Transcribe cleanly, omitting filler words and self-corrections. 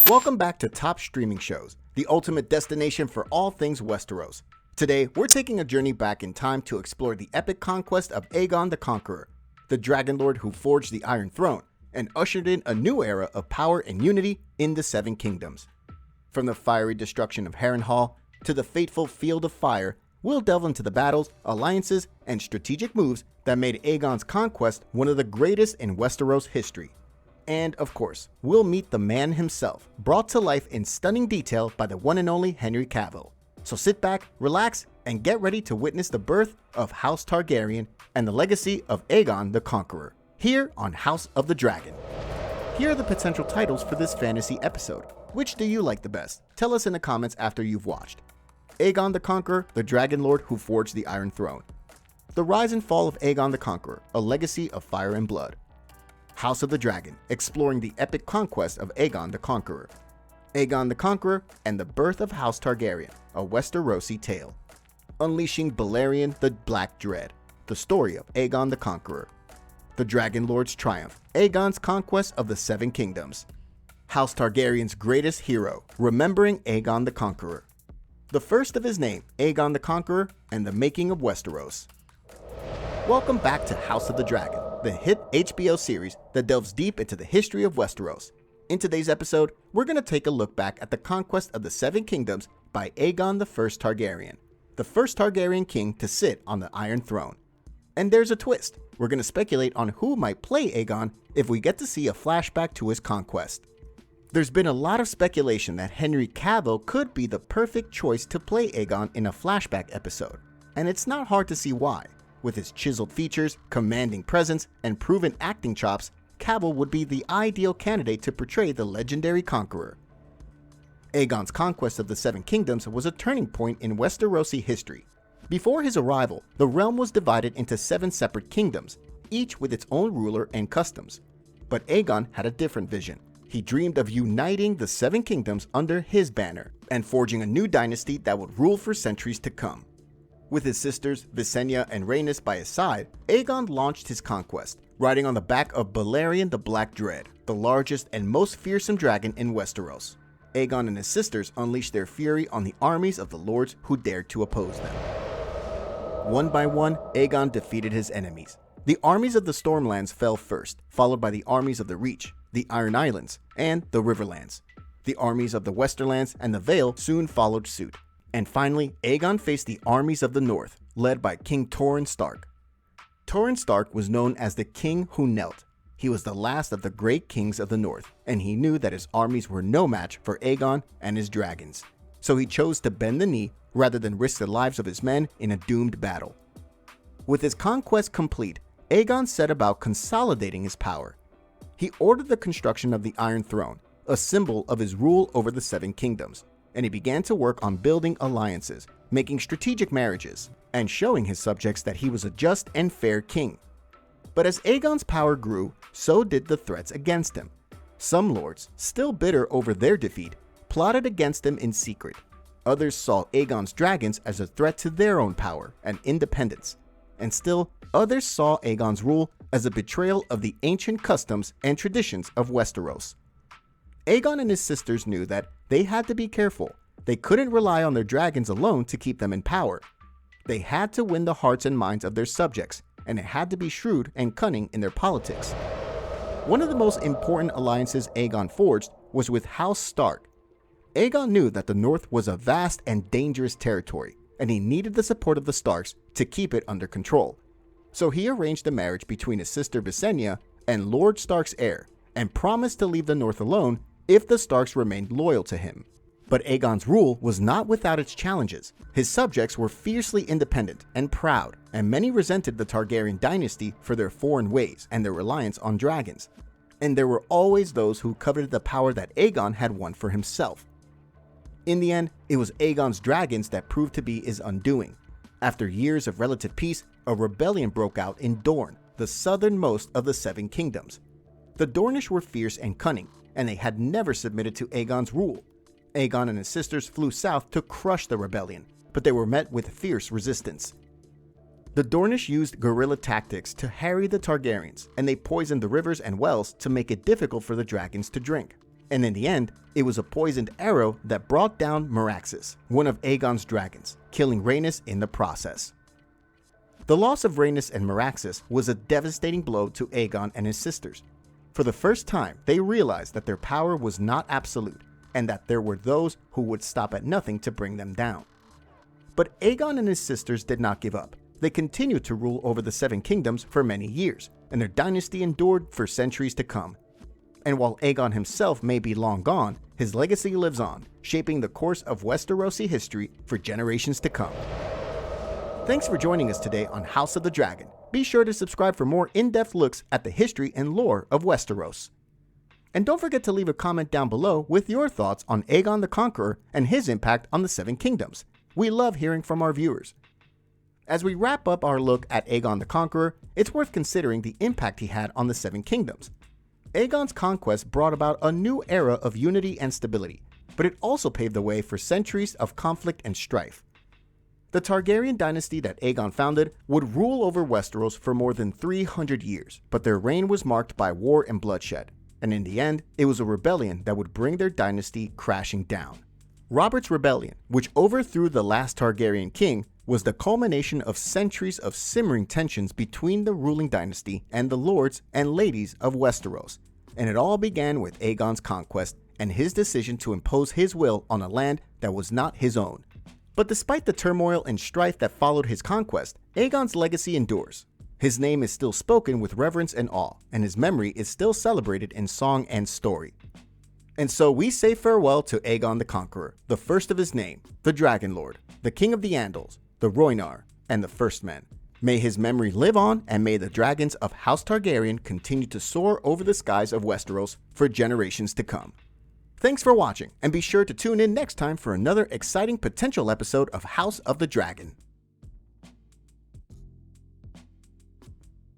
Welcome back to Top Streaming Shows, the ultimate destination for all things Westeros. Today, we're taking a journey back in time to explore the epic conquest of Aegon the Conqueror, the Dragon Lord who forged the Iron Throne and ushered in a new era of power and unity in the Seven Kingdoms. From the fiery destruction of Harrenhal to the fateful Field of Fire, we'll delve into the battles, alliances, and strategic moves that made Aegon's conquest one of the greatest in Westeros history. And, of course, we'll meet the man himself, brought to life in stunning detail by the one and only Henry Cavill. So sit back, relax, and get ready to witness the birth of House Targaryen and the legacy of Aegon the Conqueror, here on House of the Dragon. Here are the potential titles for this fantasy episode. Which do you like the best? Tell us in the comments after you've watched. Aegon the Conqueror, the Dragon Lord who forged the Iron Throne. The Rise and Fall of Aegon the Conqueror, a legacy of fire and blood. House of the Dragon, exploring the epic conquest of Aegon the Conqueror. Aegon the Conqueror and the birth of House Targaryen, a Westerosi tale. Unleashing Balerion the Black Dread, the story of Aegon the Conqueror. The Dragon Lord's triumph, Aegon's conquest of the Seven Kingdoms. House Targaryen's greatest hero, remembering Aegon the Conqueror. The first of his name, Aegon the Conqueror, and the making of Westeros. Welcome back to House of the Dragon, the hit HBO series that delves deep into the history of Westeros. In today's episode, we're going to take a look back at the conquest of the Seven Kingdoms by Aegon the First Targaryen, the first Targaryen king to sit on the Iron Throne. And there's a twist. We're going to speculate on who might play Aegon if we get to see a flashback to his conquest. There's been a lot of speculation that Henry Cavill could be the perfect choice to play Aegon in a flashback episode, and it's not hard to see why. With his chiseled features, commanding presence, and proven acting chops, Cavill would be the ideal candidate to portray the legendary conqueror. Aegon's conquest of the Seven Kingdoms was a turning point in Westerosi history. Before his arrival, the realm was divided into 7 separate kingdoms, each with its own ruler and customs. But Aegon had a different vision. He dreamed of uniting the 7 kingdoms under his banner and forging a new dynasty that would rule for centuries to come. With his sisters, Visenya and Rhaenys by his side, Aegon launched his conquest, riding on the back of Balerion the Black Dread, the largest and most fearsome dragon in Westeros. Aegon and his sisters unleashed their fury on the armies of the lords who dared to oppose them. One by one, Aegon defeated his enemies. The armies of the Stormlands fell first, followed by the armies of the Reach, the Iron Islands, and the Riverlands. The armies of the Westerlands and the Vale soon followed suit. And finally, Aegon faced the armies of the North, led by King Torrhen Stark. Torrhen Stark was known as the King Who Knelt. He was the last of the great kings of the North, and he knew that his armies were no match for Aegon and his dragons. So he chose to bend the knee rather than risk the lives of his men in a doomed battle. With his conquest complete, Aegon set about consolidating his power. He ordered the construction of the Iron Throne, a symbol of his rule over the 7 kingdoms. And he began to work on building alliances, making strategic marriages, and showing his subjects that he was a just and fair king. But as Aegon's power grew, so did the threats against him. Some lords, still bitter over their defeat, plotted against him in secret. Others saw Aegon's dragons as a threat to their own power and independence. And still, others saw Aegon's rule as a betrayal of the ancient customs and traditions of Westeros. Aegon and his sisters knew that they had to be careful. They couldn't rely on their dragons alone to keep them in power. They had to win the hearts and minds of their subjects, and it had to be shrewd and cunning in their politics. One of the most important alliances Aegon forged was with House Stark. Aegon knew that the North was a vast and dangerous territory, and he needed the support of the Starks to keep it under control. So he arranged a marriage between his sister Visenya and Lord Stark's heir, and promised to leave the North alone if the Starks remained loyal to him. But Aegon's rule was not without its challenges. His subjects were fiercely independent and proud, and many resented the Targaryen dynasty for their foreign ways and their reliance on dragons. And there were always those who coveted the power that Aegon had won for himself. In the end, it was Aegon's dragons that proved to be his undoing. After years of relative peace, a rebellion broke out in Dorne, the southernmost of the 7 kingdoms. The Dornish were fierce and cunning, and they had never submitted to Aegon's rule. Aegon and his sisters flew south to crush the rebellion, but they were met with fierce resistance. The Dornish used guerrilla tactics to harry the Targaryens, and they poisoned the rivers and wells to make it difficult for the dragons to drink. And in the end, it was a poisoned arrow that brought down Meraxes, one of Aegon's dragons, killing Rhaenys in the process. The loss of Rhaenys and Meraxes was a devastating blow to Aegon and his sisters. For the first time, they realized that their power was not absolute, and that there were those who would stop at nothing to bring them down. But Aegon and his sisters did not give up. They continued to rule over the Seven Kingdoms for many years, and their dynasty endured for centuries to come. And while Aegon himself may be long gone, his legacy lives on, shaping the course of Westerosi history for generations to come. Thanks for joining us today on House of the Dragon. Be sure to subscribe for more in-depth looks at the history and lore of Westeros. And don't forget to leave a comment down below with your thoughts on Aegon the Conqueror and his impact on the Seven Kingdoms. We love hearing from our viewers. As we wrap up our look at Aegon the Conqueror, it's worth considering the impact he had on the Seven Kingdoms. Aegon's conquest brought about a new era of unity and stability, but it also paved the way for centuries of conflict and strife. The Targaryen dynasty that Aegon founded would rule over Westeros for more than 300 years, but their reign was marked by war and bloodshed, and in the end, it was a rebellion that would bring their dynasty crashing down. Robert's Rebellion, which overthrew the last Targaryen king, was the culmination of centuries of simmering tensions between the ruling dynasty and the lords and ladies of Westeros, and it all began with Aegon's conquest and his decision to impose his will on a land that was not his own. But despite the turmoil and strife that followed his conquest, Aegon's legacy endures. His name is still spoken with reverence and awe, and his memory is still celebrated in song and story. And so we say farewell to Aegon the Conqueror, the first of his name, the Dragon Lord, the King of the Andals, the Rhoynar, and the First Men. May his memory live on, and may the dragons of House Targaryen continue to soar over the skies of Westeros for generations to come. Thanks for watching, and be sure to tune in next time for another exciting potential episode of House of the Dragon.